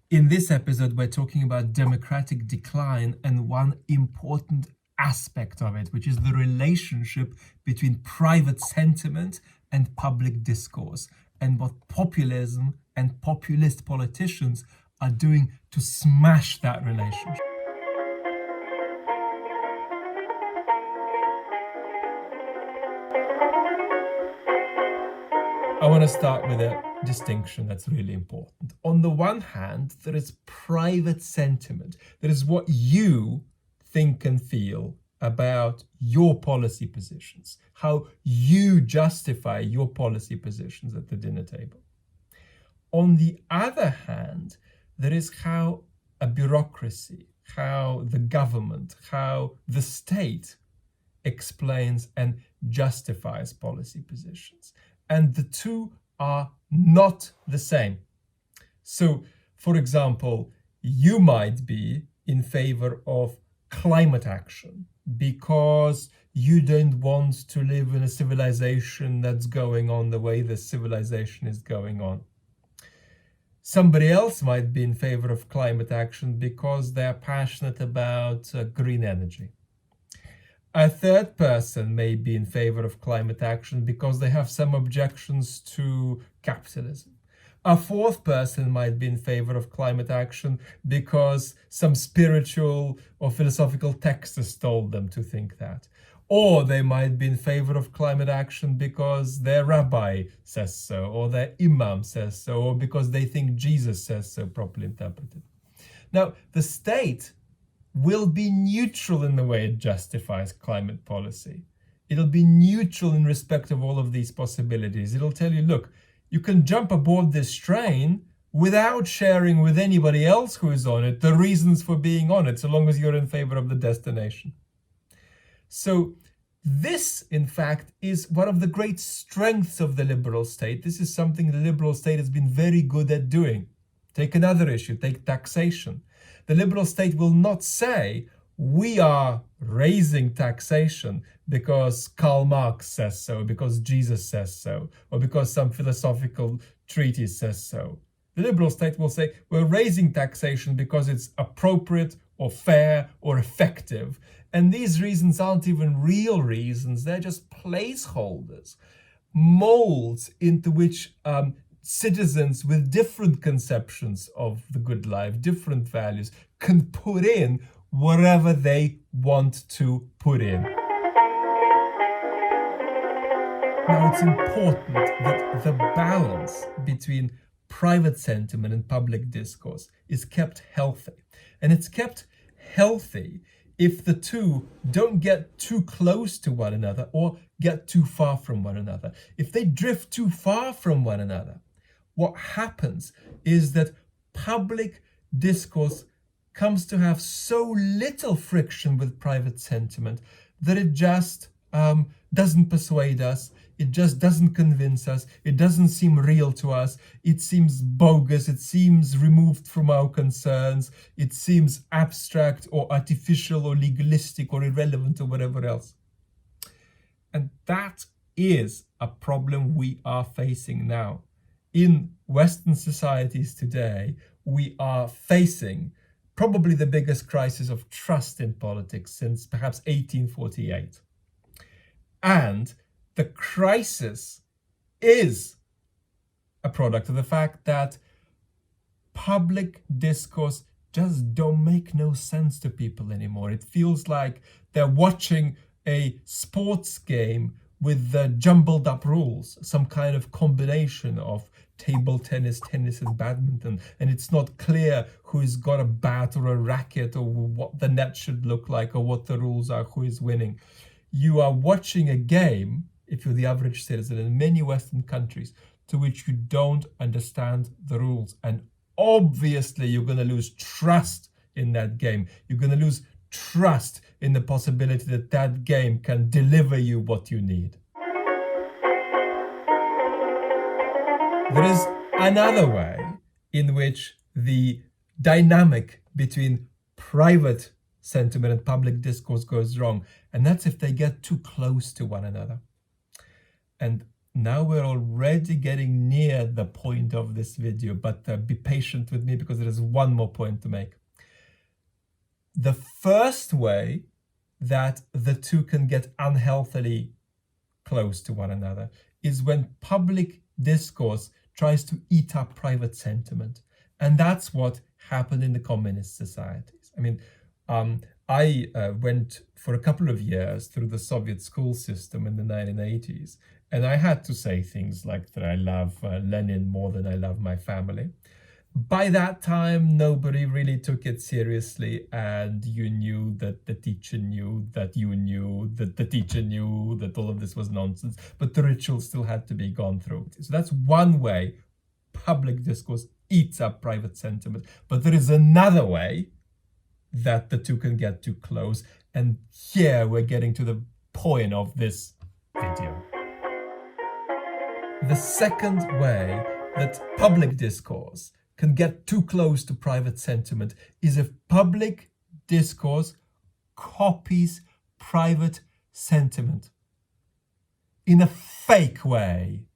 In this episode, we're talking about democratic decline and one important aspect of it, which is the relationship between private sentiment and public discourse, and what populism and populist politicians are doing to smash that relationship. I want to start with a distinction that's really important. On the one hand, there is private sentiment. That is what you think and feel about your policy positions, how you justify your policy positions at the dinner table. On the other hand, there is how a bureaucracy, how the government, how the state explains and justifies policy positions. And the two are not the same. So, for example, you might be in favor of climate action because you don't want to live in a civilization that's going on the way the civilization is going on. Somebody else might be in favor of climate action because they're passionate about green energy. A third person may be in favor of climate action because they have some objections to capitalism. A fourth person might be in favor of climate action because some spiritual or philosophical text has told them to think that. Or they might be in favor of climate action because their rabbi says so, or their imam says so, or because they think Jesus says so, properly interpreted. Now, the state will be neutral in the way it justifies climate policy. It'll be neutral in respect of all of these possibilities. It'll tell you, look, you can jump aboard this train without sharing with anybody else who is on it the reasons for being on it, so long as you're in favor of the destination. So this, in fact, is one of the great strengths of the liberal state. This is something the liberal state has been very good at doing. Take another issue, take taxation. The liberal state will not say, we are raising taxation because Karl Marx says so, because Jesus says so, or because some philosophical treatise says so. The liberal state will say, we're raising taxation because it's appropriate or fair or effective. And these reasons aren't even real reasons, they're just placeholders, molds into which citizens with different conceptions of the good life, different values, can put in whatever they want to put in. Now, it's important that the balance between private sentiment and public discourse is kept healthy. And it's kept healthy if the two don't get too close to one another or get too far from one another. If they drift too far from one another, what happens is that public discourse comes to have so little friction with private sentiment that it just doesn't persuade us, it just doesn't convince us, it doesn't seem real to us, it seems bogus, it seems removed from our concerns, it seems abstract or artificial or legalistic or irrelevant or whatever else. And that is a problem we are facing now. In Western societies today, we are facing probably the biggest crisis of trust in politics since perhaps 1848. And the crisis is a product of the fact that public discourse just don't make no sense to people anymore. It feels like they're watching a sports game with the jumbled up rules, some kind of combination of table tennis, tennis and badminton, and it's not clear who's got a bat or a racket or what the net should look like or what the rules are, who is winning. You are watching a game, if you're the average citizen in many Western countries, to which you don't understand the rules. And obviously you're going to lose trust in that game. You're going to lose trust in the possibility that that game can deliver you what you need. There is another way in which the dynamic between private sentiment and public discourse goes wrong, and that's if they get too close to one another. And now we're already getting near the point of this video, but be patient with me because there is one more point to make. The first way that the two can get unhealthily close to one another is when public discourse tries to eat up private sentiment. And that's what happened in the communist societies. I mean, I went for a couple of years through the Soviet school system in the 1980s, and I had to say things like that I love Lenin more than I love my family. By that time, nobody really took it seriously, and you knew that the teacher knew that you knew that the teacher knew that all of this was nonsense, but the ritual still had to be gone through. So that's one way public discourse eats up private sentiment. But there is another way that the two can get too close, and here we're getting to the point of this video. The second way that public discourse can get too close to private sentiment is if public discourse copies private sentiment in a fake way,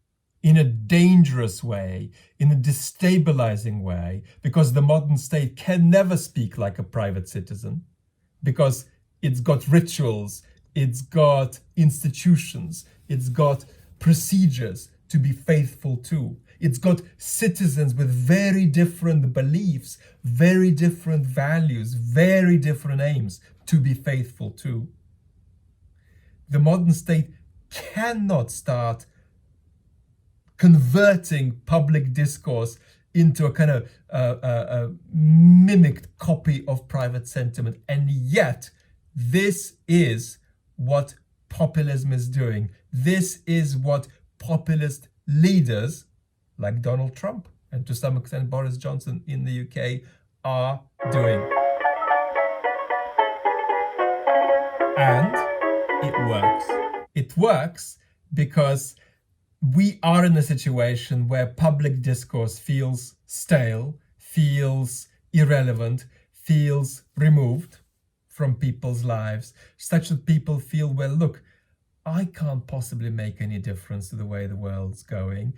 in a dangerous way, in a destabilizing way, because the modern state can never speak like a private citizen, because it's got rituals, it's got institutions, it's got procedures to be faithful to. It's got citizens with very different beliefs, very different values, very different aims to be faithful to. The modern state cannot start converting public discourse into a kind of mimicked copy of private sentiment. And yet, this is what populism is doing. This is what populist leaders like Donald Trump and to some extent Boris Johnson in the UK are doing. And it works. It works because we are in a situation where public discourse feels stale, feels irrelevant, feels removed from people's lives, such that people feel, well, look, I can't possibly make any difference to the way the world's going.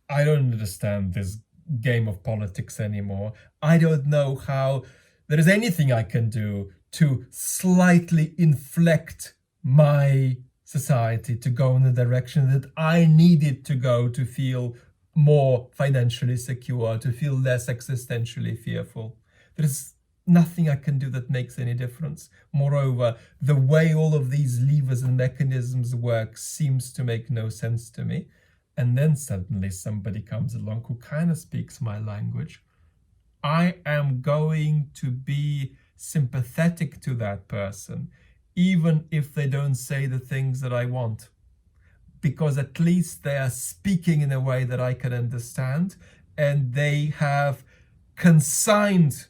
I don't understand this game of politics anymore. I don't know how there is anything I can do to slightly inflect my society to go in the direction that I needed to go to feel more financially secure, to feel less existentially fearful. There is nothing I can do that makes any difference. Moreover, the way all of these levers and mechanisms work seems to make no sense to me. And then suddenly somebody comes along who kind of speaks my language. I am going to be sympathetic to that person, even if they don't say the things that I want, because at least they are speaking in a way that I can understand, and they have consigned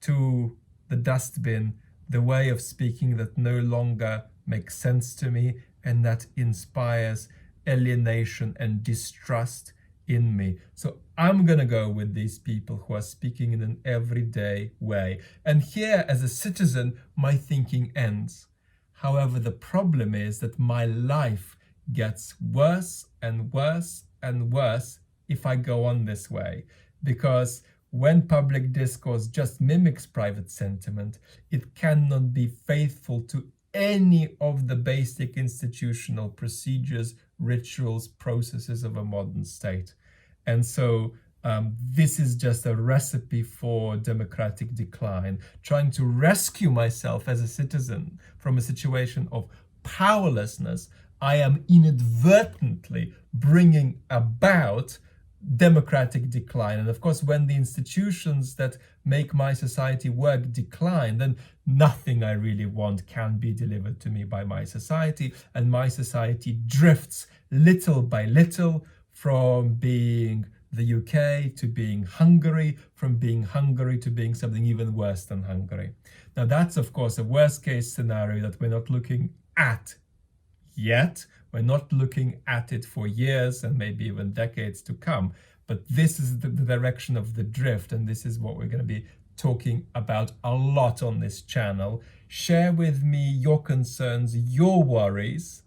to the dustbin the way of speaking that no longer makes sense to me and that inspires alienation and distrust in me. So I'm gonna go with these people who are speaking in an everyday way. And here, as a citizen, my thinking ends. However, the problem is that my life gets worse and worse and worse if I go on this way, because when public discourse just mimics private sentiment, it cannot be faithful to any of the basic institutional procedures, rituals, processes of a modern state. And so this is just a recipe for democratic decline, trying to rescue myself as a citizen from a situation of powerlessness. I am inadvertently bringing about democratic decline. And of course, when the institutions that make my society work decline, then nothing I really want can be delivered to me by my society, and my society drifts little by little from being the UK to being Hungary, from being Hungary to being something even worse than Hungary. Now that's of course a worst case scenario that we're not looking at yet. We're not looking at it for years and maybe even decades to come, but this is the direction of the drift, and this is what we're going to be talking about a lot on this channel. Share with me your concerns, your worries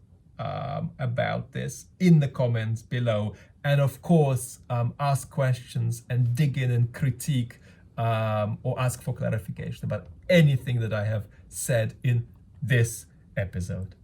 about this in the comments below. And of course, ask questions and dig in and critique or ask for clarification about anything that I have said in this episode.